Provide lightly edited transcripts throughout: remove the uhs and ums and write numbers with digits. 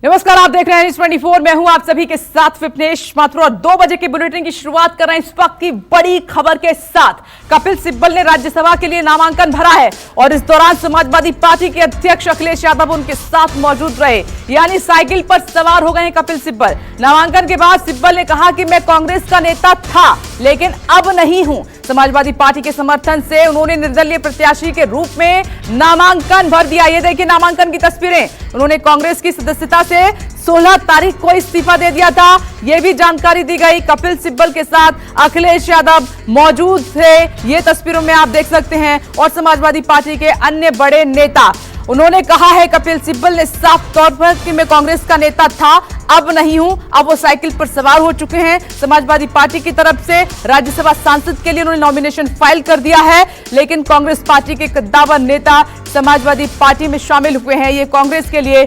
नमस्कार, आप देख रहे हैं न्यूज़24। मैं हूं आप सभी के साथ विपनेश माथुर और 2 बजे की बुलेटिन की शुरुआत कर रहे हैं इस वक्त की बड़ी खबर के साथ। कपिल सिब्बल ने राज्यसभा के लिए नामांकन भरा है और इस दौरान समाजवादी पार्टी के अध्यक्ष अखिलेश यादव उनके साथ मौजूद रहे, यानी साइकिल पर सवार हो गए हैं कपिल सिब्बल। नामांकन के बाद सिब्बल ने कहा कि मैं कांग्रेस का नेता था लेकिन अब नहीं हूं। समाजवादी पार्टी के समर्थन से उन्होंने निर्दलीय प्रत्याशी के रूप में नामांकन भर दिया। ये देखिए नामांकन की तस्वीरें। उन्होंने कांग्रेस की सदस्यता से 16 तारीख को इस्तीफा दे दिया था, यह भी जानकारी दी गई। कपिल सिब्बल के साथ अखिलेश यादव मौजूद थे, ये तस्वीरों में आप देख सकते हैं, और समाजवादी पार्टी के अन्य बड़े नेता। उन्होंने कहा है कपिल सिब्बल ने साफ तौर पर कि मैं कांग्रेस का नेता था, अब नहीं हूं। अब वो साइकिल पर सवार हो चुके हैं। समाजवादी पार्टी की तरफ से राज्यसभा सांसद के लिए उन्होंने नॉमिनेशन फाइल कर दिया है, लेकिन कांग्रेस पार्टी के कद्दावर नेता समाजवादी पार्टी में शामिल हुए हैं। ये कांग्रेस के लिए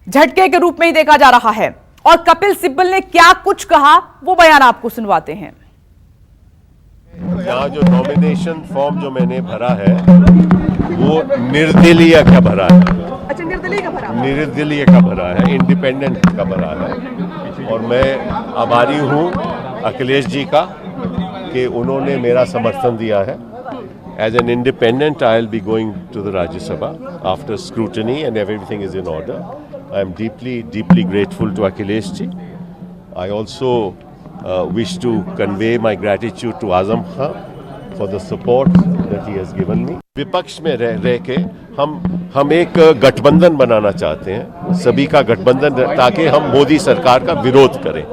झटके के रूप में ही देखा जा रहा है। और कपिल सिब्बल ने क्या कुछ कहा, वो बयान आपको सुनवाते हैं। यहाँ जो नॉमिनेशन फॉर्म जो मैंने भरा है वो निर्दलीय का भरा है। अच्छा, निर्दलीय का भरा? निर्दलीय का भरा है, इंडिपेंडेंट का भरा है। और मैं आभारी हूँ अखिलेश जी का कि उन्होंने मेरा समर्थन दिया है। As an independent, I'll be going to the Rajya Sabha after scrutiny and everything is in order. I am deeply grateful to Akhilesh ji. I also wish to convey my gratitude to Azam Khan for the support that he has given me. विपक्ष में रह के हम एक गठबंधन बनाना चाहते हैं, सभी का गठबंधन, ताकि हम मोदी सरकार का विरोध करें।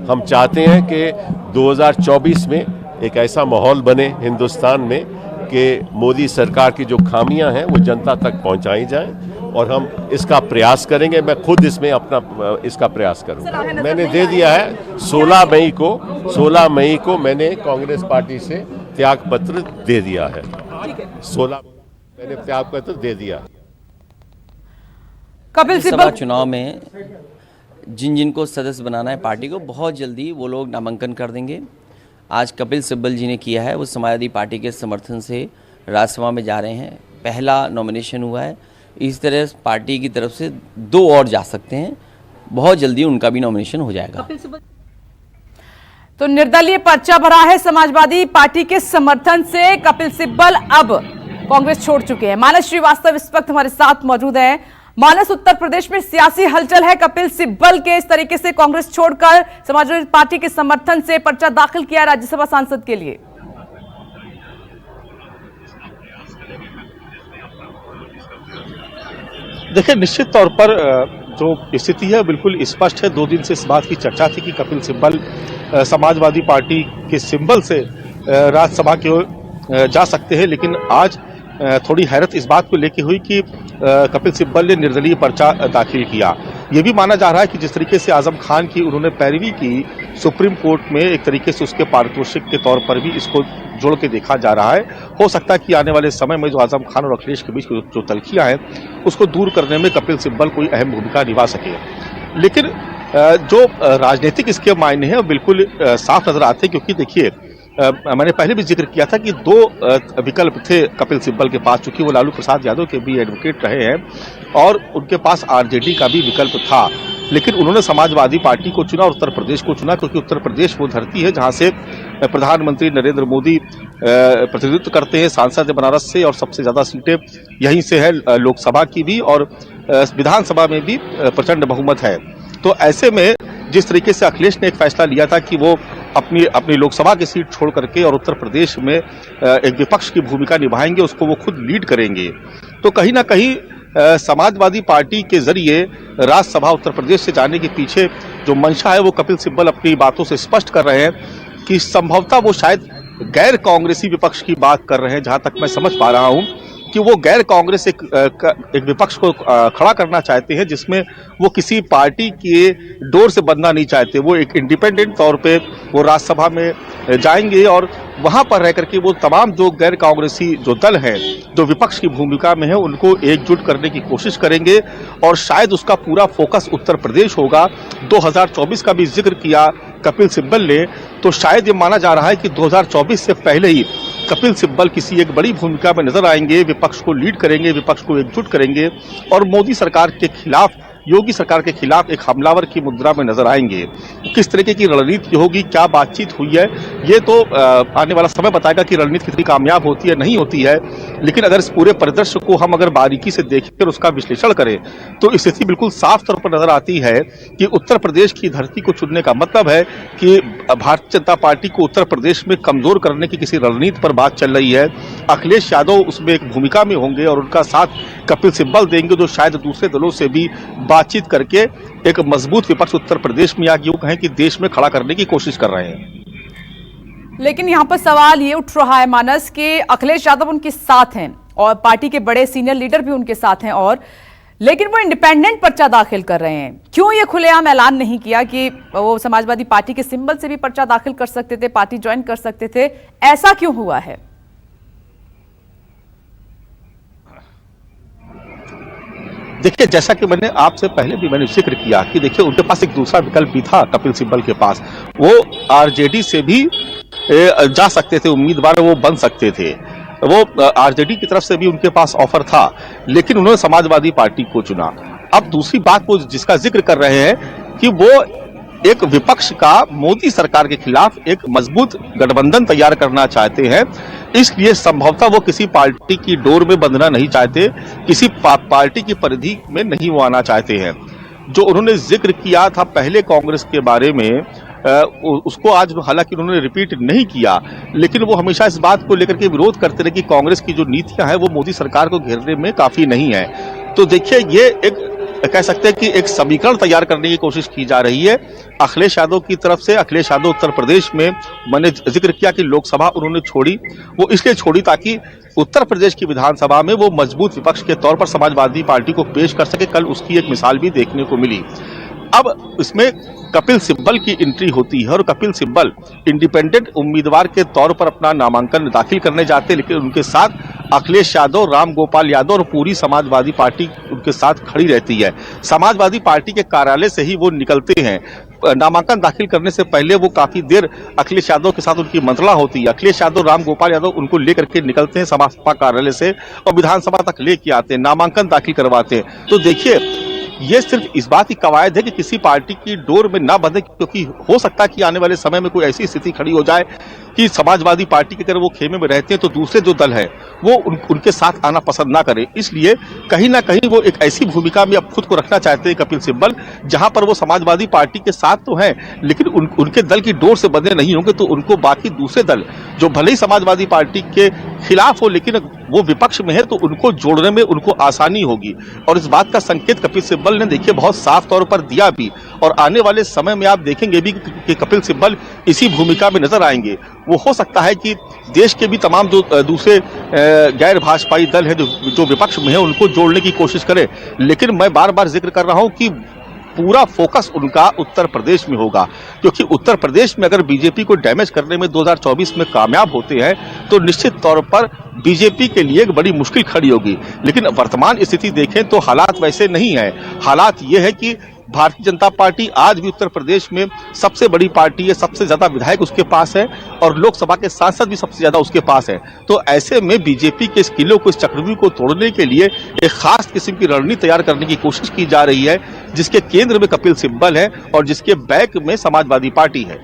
हम चाहते हैं कि 2024 में एक ऐसा माहौल बने हिंदुस्तान में कि मोदी सरकार की जो खामियां हैं वो जनता तक पहुंचाई जाएं, और हम इसका प्रयास करेंगे। मैं खुद इसमें अपना इसका प्रयास करूंगा। मैंने दे दिया है 16 मई को मैंने कांग्रेस पार्टी से त्याग पत्र दे दिया है। 16 मैंने त्याग पत्र दे दिया। कपिल सिब्बल चुनाव में जिन को सदस्य बनाना है पार्टी को, बहुत जल्दी वो लोग नामांकन कर देंगे। आज कपिल सिब्बल जी ने किया है, वो समाजवादी पार्टी के समर्थन से राज्यसभा में जा रहे हैं। पहला नॉमिनेशन हुआ है। इस तरह पार्टी की तरफ से 2 और जा सकते हैं, बहुत जल्दी उनका भी नॉमिनेशन हो जाएगा। तो निर्दलीय पर्चा भरा है समाजवादी पार्टी के समर्थन से। कपिल सिब्बल अब कांग्रेस छोड़ चुके हैं। मानस श्रीवास्तव इस वक्त हमारे साथ मौजूद हैं। मानस, उत्तर प्रदेश में सियासी हलचल है। कपिल सिब्बल के इस तरीके से कांग्रेस छोड़कर समाजवादी पार्टी के समर्थन से पर्चा दाखिल किया राज्यसभा सांसद के लिए। देखिए, निश्चित तौर पर जो स्थिति है बिल्कुल स्पष्ट है। 2 दिन से इस बात की चर्चा थी कि कपिल सिब्बल समाजवादी पार्टी के सिंबल से राज्यसभा की ओर जा सकते हैं, लेकिन आज थोड़ी हैरत इस बात को लेकर हुई कि कपिल सिब्बल ने निर्दलीय पर्चा दाखिल किया। ये भी माना जा रहा है कि जिस तरीके से आजम खान की उन्होंने पैरवी की सुप्रीम कोर्ट में, एक तरीके से उसके पारितोषिक के तौर पर भी इसको जोड़ के देखा जा रहा है। हो सकता है कि आने वाले समय में जो आजम खान और अखिलेश के बीच जो तलखियां हैं उसको दूर करने में कपिल सिब्बल कोई अहम भूमिका निभा सके। लेकिन जो राजनीतिक इसके मायने हैं बिल्कुल साफ नजर आते हैं, क्योंकि देखिए मैंने पहले भी जिक्र किया था कि 2 विकल्प थे कपिल सिब्बल के पास, चूंकि वो लालू प्रसाद यादव के भी एडवोकेट रहे हैं और उनके पास आरजेडी का भी विकल्प था, लेकिन उन्होंने समाजवादी पार्टी को चुना और उत्तर प्रदेश को चुना, क्योंकि उत्तर प्रदेश वो धरती है जहां से प्रधानमंत्री नरेंद्र मोदी प्रतिनिधित्व करते हैं, सांसद बनारस से, और सबसे ज्यादा सीटें यहीं से है, लोकसभा की भी और विधानसभा में भी प्रचंड बहुमत है। तो ऐसे में जिस तरीके से अखिलेश ने एक फैसला लिया था कि वो अपनी लोकसभा की सीट छोड़ करके और उत्तर प्रदेश में एक विपक्ष की भूमिका निभाएंगे, उसको वो खुद लीड करेंगे, तो कहीं ना कहीं समाजवादी पार्टी के जरिए राज्यसभा उत्तर प्रदेश से जाने के पीछे जो मंशा है वो कपिल सिब्बल अपनी बातों से स्पष्ट कर रहे हैं कि संभवतः वो शायद गैर कांग्रेसी विपक्ष की बात कर रहे हैं। जहां तक मैं समझ पा रहा हूं कि वो गैर कांग्रेस एक विपक्ष को खड़ा करना चाहते हैं, जिसमें वो किसी पार्टी के डोर से बंधना नहीं चाहते। वो एक इंडिपेंडेंट तौर पे वो राज्यसभा में जाएंगे और वहां पर रह करके वो तमाम जो गैर कांग्रेसी जो दल हैं, जो विपक्ष की भूमिका में है, उनको एकजुट करने की कोशिश करेंगे और शायद उसका पूरा फोकस उत्तर प्रदेश होगा। 2024 का भी जिक्र किया कपिल सिब्बल ने, तो शायद ये माना जा रहा है कि 2024 से पहले ही कपिल सिब्बल किसी एक बड़ी भूमिका में नजर आएंगे, विपक्ष को लीड करेंगे, विपक्ष को एकजुट करेंगे और मोदी सरकार के खिलाफ योगी सरकार के खिलाफ एक हमलावर की मुद्रा में नजर आएंगे। किस तरीके की रणनीति होगी, क्या बातचीत हुई है, ये तो आने वाला समय बताएगा कि रणनीति कितनी कामयाब होती है, नहीं होती है। लेकिन अगर इस पूरे परिदृश्य को हम अगर बारीकी से देखें और उसका विश्लेषण करें तो स्थिति बिल्कुल साफ तौर पर नजर आती है कि उत्तर प्रदेश की धरती को चुनने का मतलब है कि भारतीय जनता पार्टी को उत्तर प्रदेश में कमजोर करने की किसी रणनीति पर बात चल रही है। अखिलेश यादव उसमें एक भूमिका में होंगे और उनका साथ कपिल सिब्बल देंगे, जो शायद दूसरे दलों से भी बातचीत करके एक मजबूत विपक्ष उत्तर प्रदेश में या यूं कहें कि देश में खड़ा करने की कोशिश कर रहे हैं। लेकिन यहां पर सवाल ये उठ रहा है मानस कि अखिलेश यादव उनके साथ हैं और पार्टी के बड़े सीनियर लीडर भी उनके साथ हैं, और लेकिन वो इंडिपेंडेंट पर्चा दाखिल कर रहे हैं। क्यों ये खुलेआम ऐलान नहीं किया कि वो समाजवादी पार्टी के सिंबल से भी पर्चा दाखिल कर सकते थे, पार्टी ज्वाइन कर सकते थे? ऐसा क्यों हुआ है? देखिए, जैसा कि मैंने आपसे पहले भी मैंने जिक्र किया कि देखिए उनके पास एक दूसरा विकल्प भी था कपिल सिब्बल के पास। वो आरजेडी से भी जा सकते थे, उम्मीदवार वो बन सकते थे, वो आरजेडी की तरफ से भी उनके पास ऑफर था, लेकिन उन्होंने समाजवादी पार्टी को चुना। अब दूसरी बात वो जिसका जिक्र कर रहे हैं कि वो एक विपक्ष का मोदी सरकार के खिलाफ एक मजबूत गठबंधन तैयार करना चाहते हैं, इसलिए संभवतः वो किसी पार्टी की डोर में बंधना नहीं चाहते, किसी पार्टी की परिधि में नहीं वो आना चाहते हैं। जो उन्होंने जिक्र किया था पहले कांग्रेस के बारे में, उसको आज हालांकि उन्होंने रिपीट नहीं किया, लेकिन वो हमेशा इस बात को लेकर के विरोध करते रहे कि कांग्रेस की जो नीतियां हैं वो मोदी सरकार को घेरने में काफी नहीं है। तो देखिए, ये एक कह सकते हैं कि एक समीकरण तैयार करने की कोशिश की जा रही है अखिलेश यादव की तरफ से। अखिलेश यादव उत्तर प्रदेश में, मैंने जिक्र किया कि लोकसभा उन्होंने छोड़ी, वो इसलिए छोड़ी ताकि उत्तर प्रदेश की विधानसभा में वो मजबूत विपक्ष के तौर पर समाजवादी पार्टी को पेश कर सके। कल उसकी एक मिसाल भी देखने को मिली। अब इसमें कपिल सिब्बल की एंट्री होती है और कपिल सिब्बल इंडिपेंडेंट उम्मीदवार के तौर पर अपना नामांकन दाखिल करने जाते हैं, लेकिन उनके साथ अखिलेश यादव, राम गोपाल यादव और पूरी समाजवादी पार्टी उनके साथ खड़ी रहती है। समाजवादी पार्टी के कार्यालय से ही वो निकलते हैं। नामांकन दाखिल करने से पहले वो काफी देर अखिलेश यादव के साथ उनकी मंत्रणा होती है। अखिलेश यादव, राम गोपाल यादव उनको लेकर के निकलते हैं सपा कार्यालय से और विधानसभा तक लेके आते हैं, नामांकन दाखिल करवाते हैं। तो देखिए, ये सिर्फ इस बात की कवायद है कि किसी पार्टी की डोर में ना बंधे, क्योंकि हो सकता है कि आने वाले समय में कोई ऐसी स्थिति खड़ी हो जाए कि समाजवादी पार्टी के अगर वो खेमे में रहते हैं तो दूसरे जो दल है वो उनके साथ आना पसंद ना करे। इसलिए कहीं ना कहीं वो एक ऐसी भूमिका में अब खुद को रखना चाहते हैं कपिल सिब्बल, जहां पर वो समाजवादी पार्टी के साथ तो हैं, लेकिन उनके दल की डोर से बंधे नहीं होंगे, तो उनको बाकी दूसरे दल जो भले ही समाजवादी पार्टी के खिलाफ हो लेकिन वो विपक्ष में है, तो उनको जोड़ने में उनको आसानी होगी। और इस बात का संकेत कपिल सिब्बल ने देखिए बहुत साफ तौर पर दिया भी, और आने वाले समय में आप देखेंगे भी कि कपिल सिब्बल इसी भूमिका में नजर आएंगे। वो हो सकता है कि देश के भी तमाम जो दूसरे गैर भाजपाई दल हैं जो विपक्ष में है उनको जोड़ने की कोशिश करें, लेकिन मैं बार बार जिक्र कर रहा हूं कि पूरा फोकस उनका उत्तर प्रदेश में होगा, क्योंकि उत्तर प्रदेश में अगर बीजेपी को डैमेज करने में 2024 में कामयाब होते हैं तो निश्चित तौर पर बीजेपी के लिए एक बड़ी मुश्किल खड़ी होगी। लेकिन वर्तमान स्थिति देखें तो हालात वैसे नहीं है। हालात ये है कि भारतीय जनता पार्टी आज भी उत्तर प्रदेश में सबसे बड़ी पार्टी है, सबसे ज्यादा विधायक उसके पास है और लोकसभा के सांसद भी सबसे ज्यादा उसके पास है। तो ऐसे में बीजेपी के इस किले को, इस चक्रव्यूह को तोड़ने के लिए एक खास किस्म की रणनीति तैयार करने की कोशिश की जा रही है, जिसके केंद्र में कपिल सिब्बल है और जिसके बैक में समाजवादी पार्टी है।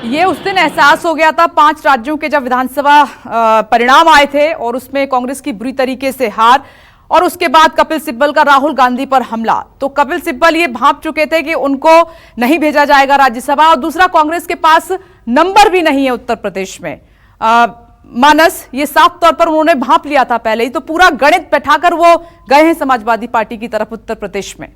ये उस दिन एहसास हो गया था 5 राज्यों के जब विधानसभा परिणाम आए थे और उसमें कांग्रेस की बुरी तरीके से हार, और उसके बाद कपिल सिब्बल का राहुल गांधी पर हमला। तो कपिल सिब्बल ये भांप चुके थे कि उनको नहीं भेजा जाएगा राज्यसभा, और दूसरा कांग्रेस के पास नंबर भी नहीं है उत्तर प्रदेश में। मानस, ये साफ तौर पर उन्होंने भांप लिया था पहले ही, तो पूरा गणित बैठाकर वो गए हैं समाजवादी पार्टी की तरफ उत्तर प्रदेश में।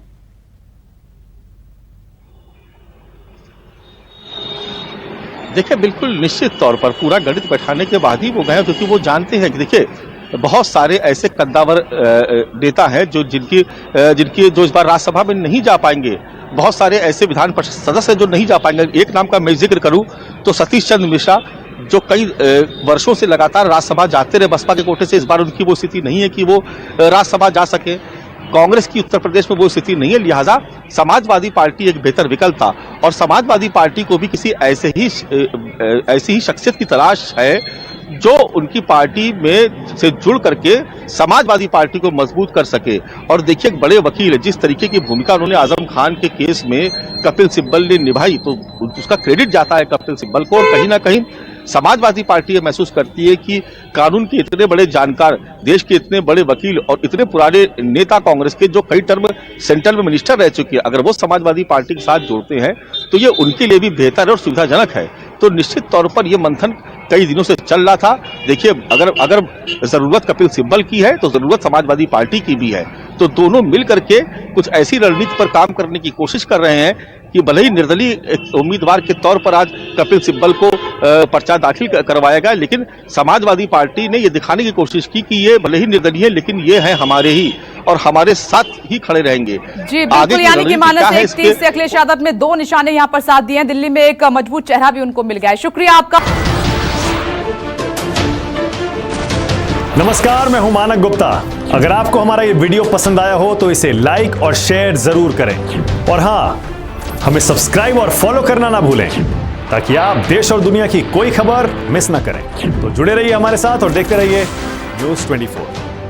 देखिए, बिल्कुल निश्चित तौर पर पूरा गणित बैठाने के बाद ही वो गए, क्योंकि वो जानते हैं कि देखिए बहुत सारे ऐसे कद्दावर नेता हैं जो जिनकी जो इस बार राज्यसभा में नहीं जा पाएंगे। बहुत सारे ऐसे विधान परिषद सदस्य जो नहीं जा पाएंगे। एक नाम का मैं जिक्र करूं तो सतीश चंद्र मिश्रा, जो कई वर्षों से लगातार राज्यसभा जाते रहे बसपा के कोटे से, इस बार उनकी वो स्थिति नहीं है कि वो राज्यसभा जा सके। कांग्रेस की उत्तर प्रदेश में वो स्थिति नहीं है, लिहाजा समाजवादी पार्टी एक बेहतर विकल्प था और समाजवादी पार्टी को भी किसी ऐसी ही शख्सियत की तलाश है जो उनकी पार्टी में से जुड़ करके समाजवादी पार्टी को मजबूत कर सके। और देखिए, एक बड़े वकील, जिस तरीके की भूमिका उन्होंने आजम खान के केस में कपिल सिब्बल ने निभाई, तो उसका क्रेडिट जाता है कपिल सिब्बल को। और कहीं ना कहीं समाजवादी पार्टी ये महसूस करती है कि कानून के इतने बड़े जानकार, देश के इतने बड़े वकील और इतने पुराने नेता कांग्रेस के, जो कई टर्म सेंट्रल में मिनिस्टर रह चुके हैं, अगर वो समाजवादी पार्टी के साथ जोड़ते हैं तो ये उनके लिए भी बेहतर और सुविधाजनक है। तो निश्चित तौर पर यह मंथन कई दिनों से चल रहा था। देखिए, अगर जरूरत कपिल सिब्बल की है तो जरूरत समाजवादी पार्टी की भी है। तो दोनों मिल करके कुछ ऐसी रणनीति पर काम करने की कोशिश कर रहे हैं कि भले ही निर्दलीय उम्मीदवार के तौर पर आज कपिल सिब्बल को पर्चा दाखिल करवाया गया, लेकिन समाजवादी पार्टी ने यह दिखाने की कोशिश की कि ये भले ही निर्दलीय है, लेकिन ये है हमारे ही और हमारे साथ ही खड़े रहेंगे। जी बिल्कुल, यानी कि मानस 31 से अखिलेश यादव में 2 निशाने यहां पर साथ दिए हैं। दिल्ली में एक मजबूत चेहरा भी उनको मिल गया है। शुक्रिया आपका। नमस्कार, मैं हूं मानक गुप्ता। अगर आपको हमारा ये वीडियो पसंद आया हो तो इसे लाइक और शेयर जरूर करें, और हां, हमें सब्सक्राइब और फॉलो करना ना भूलें ताकि आप देश और दुनिया की कोई खबर मिस ना करें। तो जुड़े रहिए हमारे साथ और देखते रहिए न्यूज़ 24।